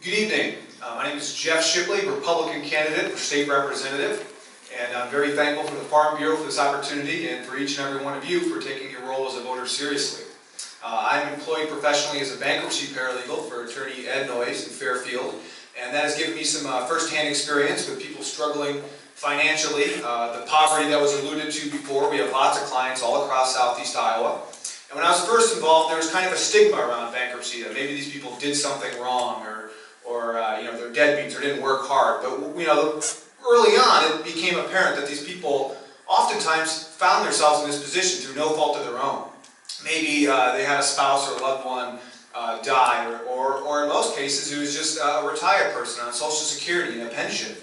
Good evening. My name is Jeff Shipley, Republican candidate for state representative, and I'm very thankful for the Farm Bureau for this opportunity and for each and every one of you for taking your role as a voter seriously. I'm employed professionally as a bankruptcy paralegal for attorney Ed Noyes in Fairfield, and that has given me some first-hand experience with people struggling financially, the poverty that was alluded to before. We have lots of clients all across southeast Iowa. And when I was first involved, there was kind of a stigma around bankruptcy that maybe these people did something wrong, or they're deadbeats or didn't work hard. But early on, it became apparent that these people oftentimes found themselves in this position through no fault of their own. Maybe they had a spouse or a loved one die, or in most cases, it was just a retired person on Social Security and a pension.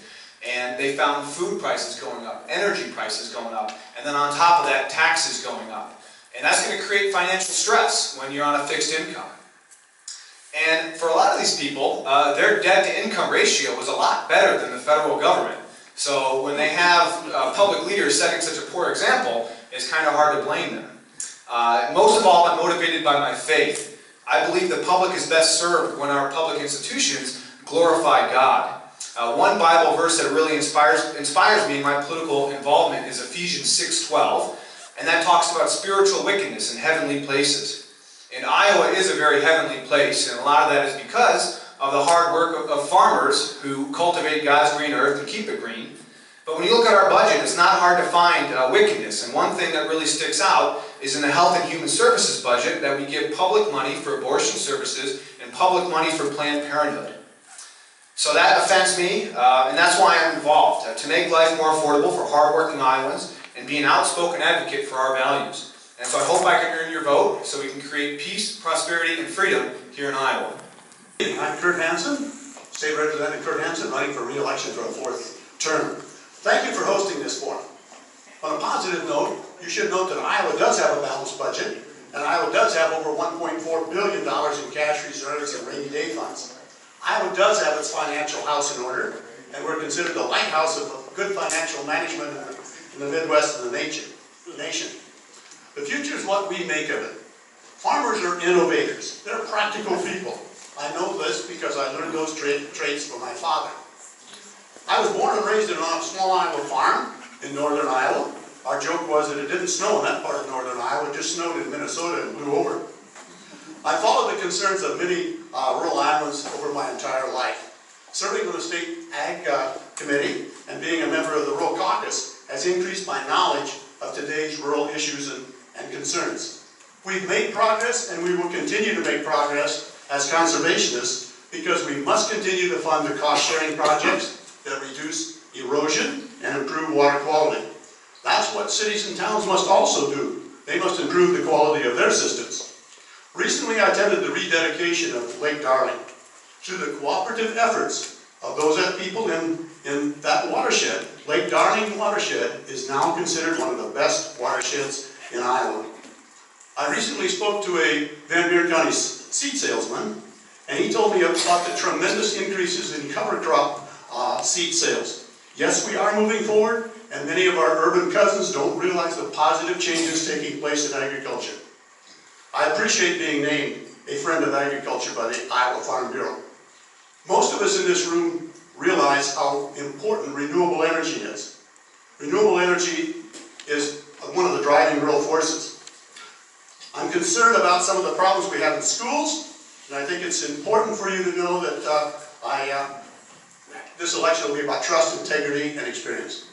And they found food prices going up, energy prices going up, and then on top of that, taxes going up. And that's going to create financial stress when you're on a fixed income. And for a lot of these people, their debt-to-income ratio was a lot better than the federal government. So when they have public leaders setting such a poor example, it's kind of hard to blame them. Most of all, I'm motivated by my faith. I believe the public is best served when our public institutions glorify God. One Bible verse that really inspires me in my political involvement is Ephesians 6:12, and that talks about spiritual wickedness in heavenly places. And Iowa is a very heavenly place, and a lot of that is because of the hard work of farmers who cultivate God's green earth and keep it green. But when you look at our budget, it's not hard to find wickedness. And one thing that really sticks out is in the Health and Human Services budget that we give public money for abortion services and public money for Planned Parenthood. So that offends me, and that's why I'm involved, to make life more affordable for hardworking Iowans and be an outspoken advocate for our values. And so I hope I can earn your vote so we can create peace, prosperity, and freedom here in Iowa. I'm Curt Hanson, State Representative Curt Hanson, running for re-election for a fourth term. Thank you for hosting this forum. On a positive note, you should note that Iowa does have a balanced budget, and Iowa does have over $1.4 billion in cash reserves and rainy day funds. Iowa does have its financial house in order, and we're considered the lighthouse of good financial management in the Midwest and the nation. The future is what we make of it. Farmers are innovators. They're practical people. I know this because I learned those traits from my father. I was born and raised in a small Iowa farm in northern Iowa. Our joke was that it didn't snow in that part of northern Iowa, it just snowed in Minnesota and blew over. I followed the concerns of many rural Iowans over my entire life. Serving on the State Ag Committee and being a member of the Rural Caucus has increased my knowledge of today's rural issues and concerns. We've made progress and we will continue to make progress as conservationists because we must continue to fund the cost-sharing projects that reduce erosion and improve water quality. That's what cities and towns must also do. They must improve the quality of their systems. Recently, I attended the rededication of Lake Darling. Through the cooperative efforts of those people in that watershed, Lake Darling watershed is now considered one of the best watersheds in Iowa. I recently spoke to a Van Buren County seed salesman, and he told me about the tremendous increases in cover crop seed sales. Yes, we are moving forward, and many of our urban cousins don't realize the positive changes taking place in agriculture. I appreciate being named a friend of agriculture by the Iowa Farm Bureau. Most of us in this room realize how important renewable energy is. Renewable energy is one of the driving real forces. I'm concerned about some of the problems we have in schools, and I think it's important for you to know that this election will be about trust, integrity, and experience.